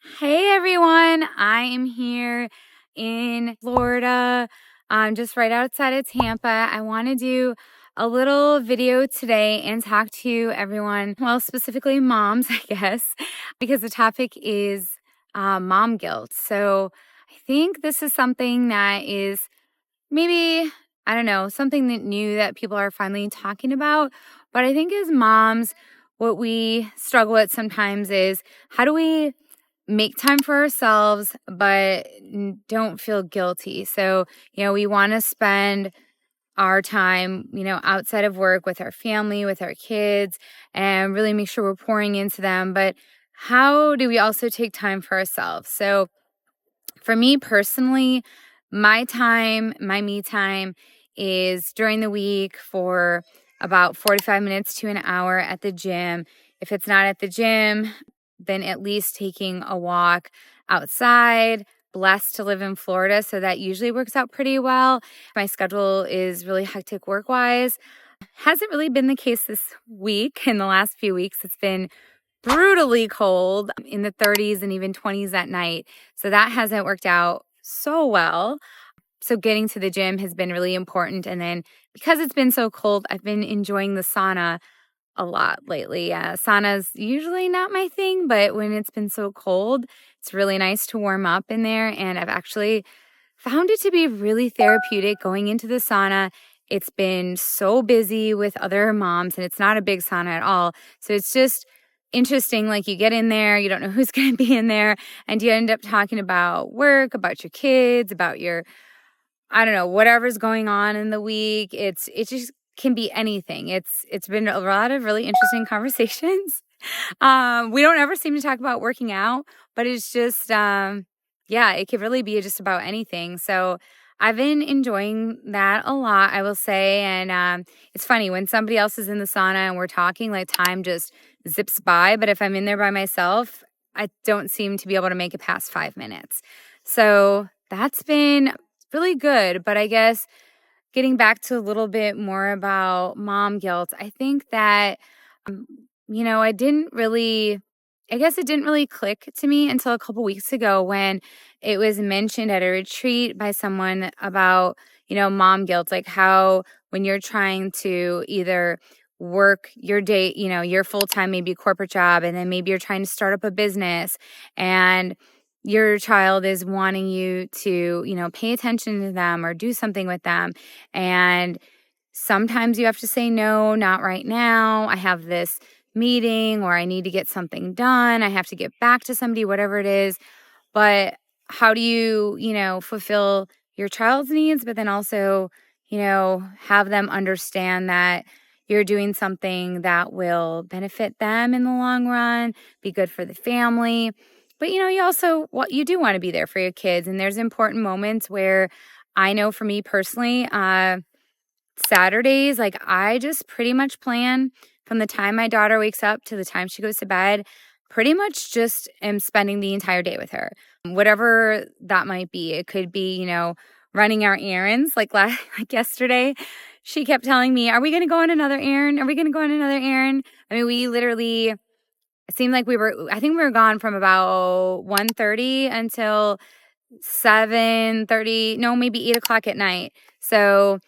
Hey everyone, I am here in Florida, just right outside of Tampa. I want to do a little video today and talk to everyone, well, specifically moms, I guess, because the topic is mom guilt. So I think this is something that is maybe, I don't know, something that new that people are finally talking about. But I think as moms, what we struggle with sometimes is how do we make time for ourselves, but don't feel guilty. So, we want to spend our time, outside of work with our family, with our kids, and really make sure we're pouring into them. But how do we also take time for ourselves? So, for me personally, my me time is during the week for about 45 minutes to an hour at the gym. If it's not at the gym, then at least taking a walk outside. Blessed to live in Florida, so that usually works out pretty well. My schedule is really hectic work wise. Hasn't really been the case this week. In the last few weeks, it's been brutally cold in the 30s and even 20s at night. So that hasn't worked out so well. So getting to the gym has been really important. And then because it's been so cold, I've been enjoying the sauna a lot lately. Sauna's usually not my thing, but when it's been so cold, it's really nice to warm up in there. And I've actually found it to be really therapeutic going into the sauna. It's been so busy with other moms, and it's not a big sauna at all. So it's just interesting. Like, you get in there, you don't know who's going to be in there, and you end up talking about work, about your kids, about your, I don't know, whatever's going on in the week. It just can be anything. It's been a lot of really interesting conversations. We don't ever seem to talk about working out, but it's just yeah, it could really be just about anything. So I've been enjoying that a lot, I will say. And it's funny when somebody else is in the sauna and we're talking, like, time just zips by. But if I'm in there by myself, I don't seem to be able to make it past 5 minutes. So that's been really good. But I guess getting back to a little bit more about mom guilt, I think that, um, I didn't really, I guess it didn't really click to me until a couple weeks ago when it was mentioned at a retreat by someone about, mom guilt, like how when you're trying to either work your day, your full time, maybe corporate job, and then maybe you're trying to start up a business and your child is wanting you to, pay attention to them or do something with them. And sometimes you have to say, no, not right now. I have this meeting or I need to get something done. I have to get back to somebody, whatever it is. But how do you, fulfill your child's needs, but then also, have them understand that you're doing something that will benefit them in the long run, be good for the family. But, you also, you do want to be there for your kids. And there's important moments where I know for me personally, Saturdays, like, I just pretty much plan from the time my daughter wakes up to the time she goes to bed, pretty much just am spending the entire day with her. Whatever that might be. It could be, running our errands. Like like yesterday, she kept telling me, "Are we going to go on another errand? Are we going to go on another errand?" I mean, we literally, it seemed like I think we were gone from about 1:30 until 7:30, no, maybe 8 o'clock at night. So,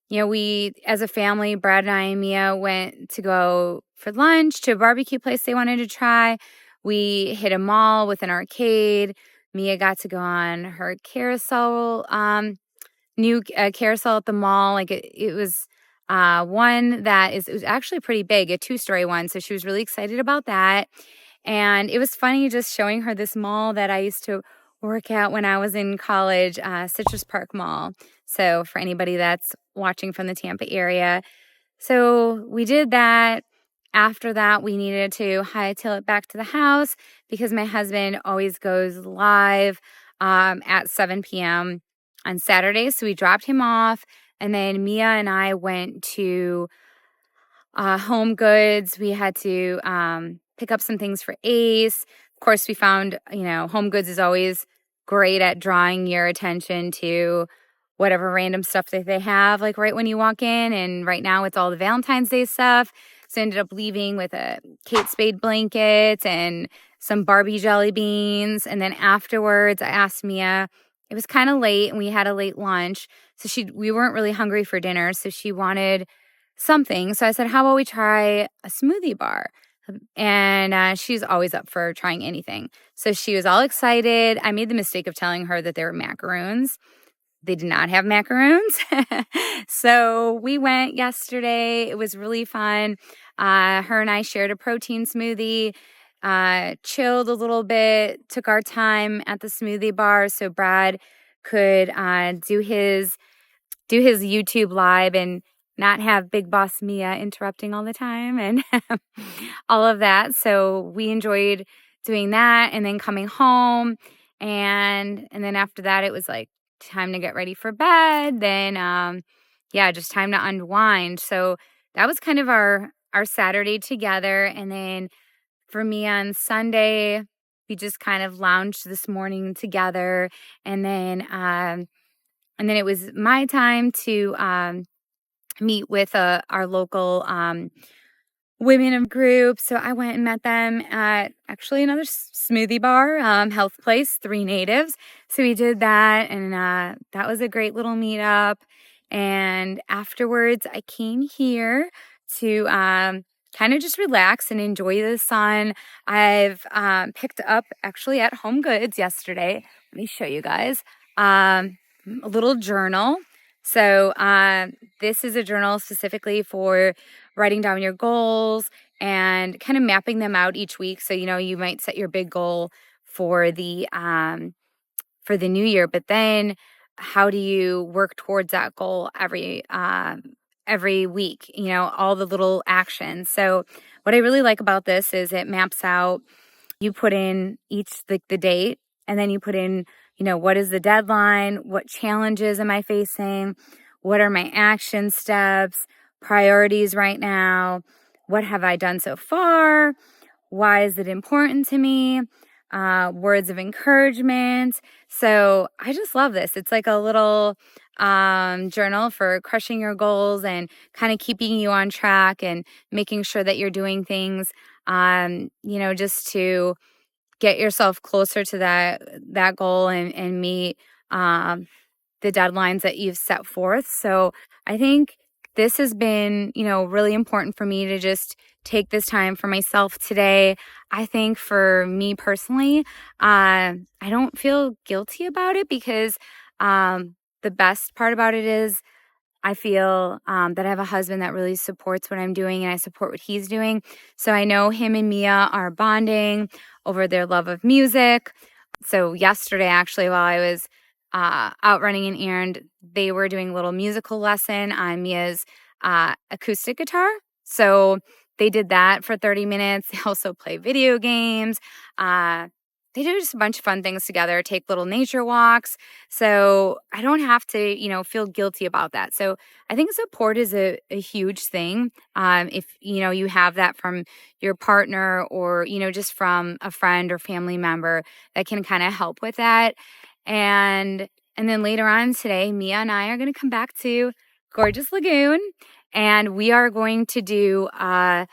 we as a family, Brad and I and Mia went to go for lunch to a barbecue place they wanted to try. We hit a mall with an arcade. Mia got to go on her carousel, new carousel at the mall. Like, it was one that it was actually pretty big, a 2-story one. So she was really excited about that. And it was funny just showing her this mall that I used to work at when I was in college, Citrus Park Mall. So for anybody that's watching from the Tampa area. So we did that. After that, we needed to hightail it back to the house because my husband always goes live at 7 p.m. on Saturdays. So we dropped him off. And then Mia and I went to Home Goods. We had to pick up some things for Ace. Of course, we found, Home Goods is always great at drawing your attention to whatever random stuff that they have, like right when you walk in. And right now it's all the Valentine's Day stuff. So I ended up leaving with a Kate Spade blanket and some Barbie jelly beans. And then afterwards, I asked Mia, it was kind of late and we had a late lunch. So we weren't really hungry for dinner. So she wanted something. So I said, how about we try a smoothie bar? And she's always up for trying anything. So she was all excited. I made the mistake of telling her that they were macaroons. They did not have macaroons. So we went yesterday. It was really fun. Her and I shared a protein smoothie, chilled a little bit, took our time at the smoothie bar so Brad could do his YouTube live and not have Big Boss Mia interrupting all the time and all of that. So we enjoyed doing that and then coming home. And then after that, it was like time to get ready for bed. Then, just time to unwind. So that was kind of our Saturday together. And then for me on Sunday, we just kind of lounged this morning together. And then it was my time to meet with our local women of group. So I went and met them at actually another smoothie bar, Health Place, 3 Natives. So we did that, and that was a great little meetup. And afterwards, I came here to kind of just relax and enjoy the sun. I've picked up actually at Home Goods yesterday. Let me show you guys a little journal. So this is a journal specifically for writing down your goals and kind of mapping them out each week. So, you might set your big goal for the new year, but then how do you work towards that goal every week, all the little actions. So what I really like about this is it maps out, you put in each the date, and then you put in, what is the deadline? What challenges am I facing? What are my action steps, priorities right now? What have I done so far? Why is it important to me? Words of encouragement. So I just love this. It's like a little journal for crushing your goals and kind of keeping you on track and making sure that you're doing things, just to get yourself closer to that goal and meet the deadlines that you've set forth. So I think this has been, really important for me to just take this time for myself today. I think for me personally, I don't feel guilty about it because the best part about it is I feel that I have a husband that really supports what I'm doing and I support what he's doing. So I know him and Mia are bonding over their love of music. So yesterday, actually, while I was out running an errand, they were doing a little musical lesson on Mia's acoustic guitar. So they did that for 30 minutes. They also play video games. They do just a bunch of fun things together, take little nature walks. So I don't have to, feel guilty about that. So I think support is a huge thing. If, you have that from your partner or, just from a friend or family member that can kind of help with that. And then later on today, Mia and I are going to come back to Gorgeous Lagoon and we are going to do a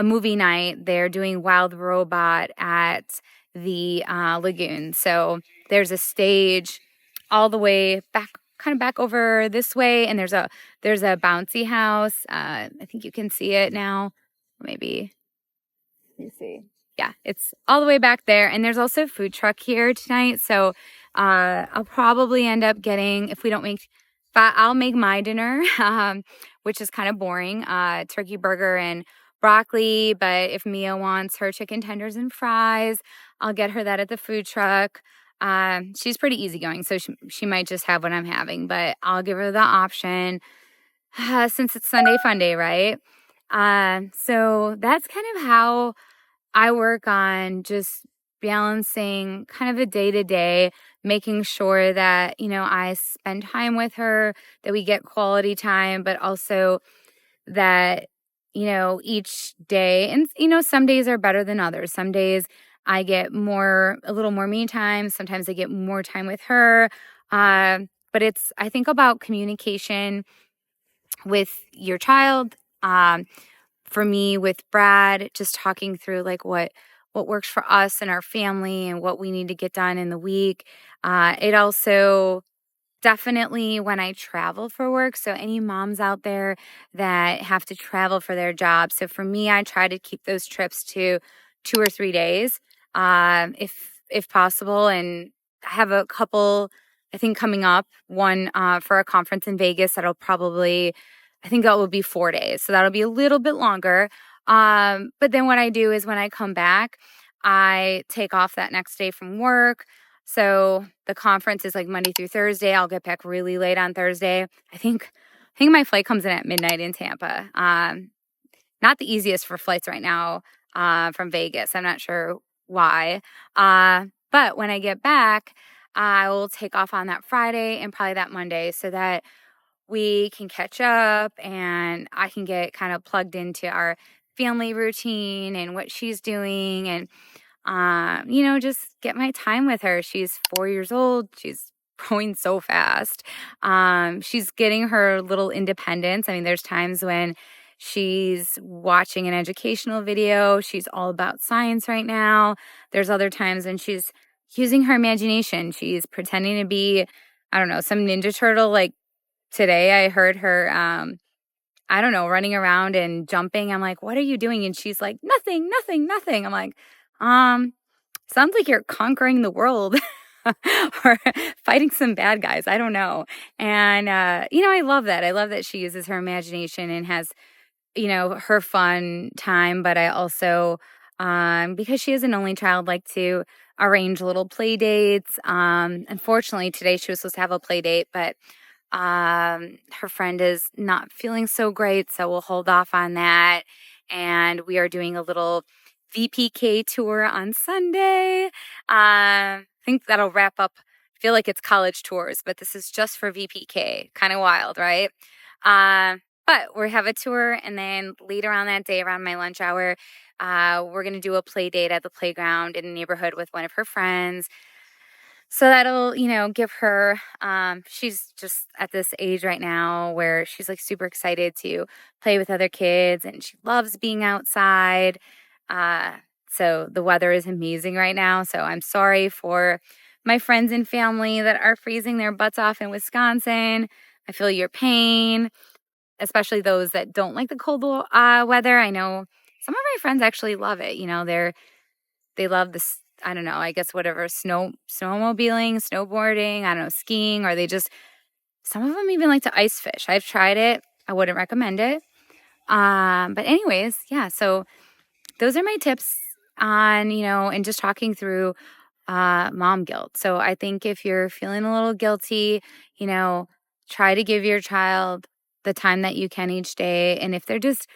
movie night. They're doing Wild Robot at the lagoon. So there's a stage all the way back, kind of back over this way, and there's a bouncy house. I think you can see it now. Maybe you see. Yeah, it's all the way back there, and there's also a food truck here tonight. So I'll probably end up getting, if we don't make, I'll make my dinner, which is kind of boring. Turkey burger and broccoli, but if Mia wants her chicken tenders and fries, I'll get her that at the food truck. She's pretty easygoing, so she might just have what I'm having, but I'll give her the option since it's Sunday Fun Day, right? So that's kind of how I work on just balancing kind of a day-to-day, making sure that, I spend time with her, that we get quality time, but also that, each day, and, some days are better than others. Some days I get a little more me time. Sometimes I get more time with her. But I think about communication with your child, for me with Brad, just talking through like what works for us and our family and what we need to get done in the week. It also definitely when I travel for work. So any moms out there that have to travel for their job. So for me, I try to keep those trips to 2 or 3 days, if possible. And I have a couple, I think, coming up. One for a conference in Vegas that'll probably, I think that will be 4 days. So that'll be a little bit longer. But then what I do is when I come back, I take off that next day from work. So the conference is like Monday through Thursday. I'll get back really late on Thursday. I think my flight comes in at midnight in Tampa. Not the easiest for flights right now from Vegas. I'm not sure why. But when I get back, I will take off on that Friday and probably that Monday so that we can catch up and I can get kind of plugged into our family routine and what she's doing and just get my time with her. She's 4 years old. She's growing so fast. She's getting her little independence. I mean, there's times when she's watching an educational video. She's all about science right now. There's other times when she's using her imagination. She's pretending to be, I don't know, some Ninja Turtle. Like today, I heard her, I don't know, running around and jumping. I'm like, what are you doing? And she's like, nothing, nothing, nothing. I'm like, sounds like you're conquering the world or fighting some bad guys. I don't know. And, I love that. I love that she uses her imagination and has, her fun time. But I also, because she is an only child, like to arrange little play dates. Unfortunately, today she was supposed to have a play date, but her friend is not feeling so great, so we'll hold off on that. And we are doing a little VPK tour on Sunday. I think that'll wrap up. I feel like it's college tours, but this is just for VPK. Kind of wild, right? But we have a tour, and then later on that day, around my lunch hour, we're going to do a play date at the playground in the neighborhood with one of her friends. So that'll, give her, she's just at this age right now where she's like super excited to play with other kids and she loves being outside. So the weather is amazing right now. So I'm sorry for my friends and family that are freezing their butts off in Wisconsin. I feel your pain, especially those that don't like the cold weather. I know some of my friends actually love it. They love this, I don't know, I guess whatever, snowmobiling, snowboarding, I don't know, skiing, or some of them even like to ice fish. I've tried it. I wouldn't recommend it. But anyways, yeah, so those are my tips on, and just talking through mom guilt. So I think if you're feeling a little guilty, try to give your child the time that you can each day. And if they're just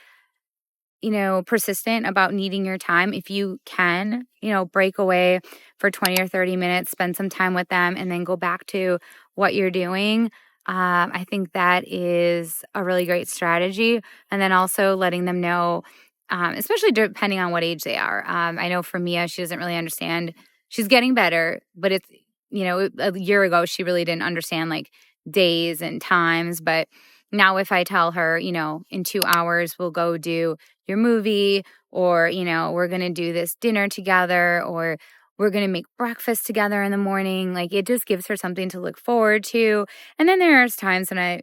persistent about needing your time, if you can, break away for 20 or 30 minutes, spend some time with them, and then go back to what you're doing. I think that is a really great strategy. And then also letting them know, especially depending on what age they are. I know for Mia, she doesn't really understand. She's getting better, but it's, a year ago, she really didn't understand like days and times. But now if I tell her, in 2 hours, we'll go do your movie, or, we're going to do this dinner together, or we're going to make breakfast together in the morning. Like it just gives her something to look forward to. And then there's times when I,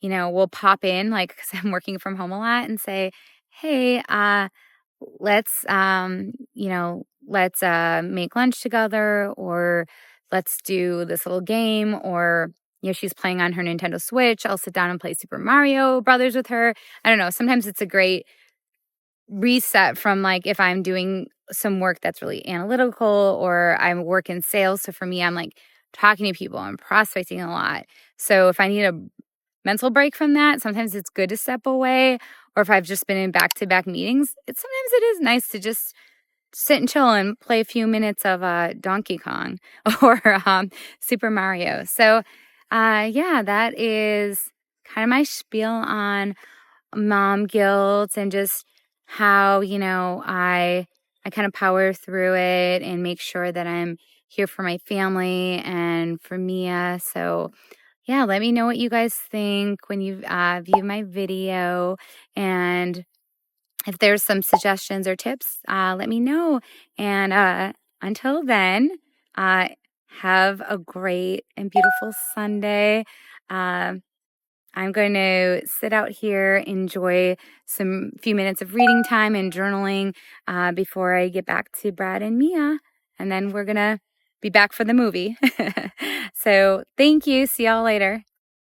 will pop in, like, cause I'm working from home a lot, and say, hey, let's, let's make lunch together, or let's do this little game, or, she's playing on her Nintendo Switch. I'll sit down and play Super Mario Brothers with her. I don't know. Sometimes it's a great reset from like if I'm doing some work that's really analytical, or I'm working sales. So for me, I'm like talking to people, I'm prospecting a lot. So if I need a mental break from that, sometimes it's good to step away. Or if I've just been in back-to-back meetings, sometimes it is nice to just sit and chill and play a few minutes of Donkey Kong or Super Mario. So yeah, that is kind of my spiel on mom guilt and just how, I kind of power through it and make sure that I'm here for my family and for Mia. So yeah, let me know what you guys think when you view my video. And if there's some suggestions or tips, let me know. And until then, have a great and beautiful Sunday. I'm going to sit out here, enjoy some few minutes of reading time and journaling before I get back to Brad and Mia. And then we're going to be back for the movie. So thank you. See y'all later.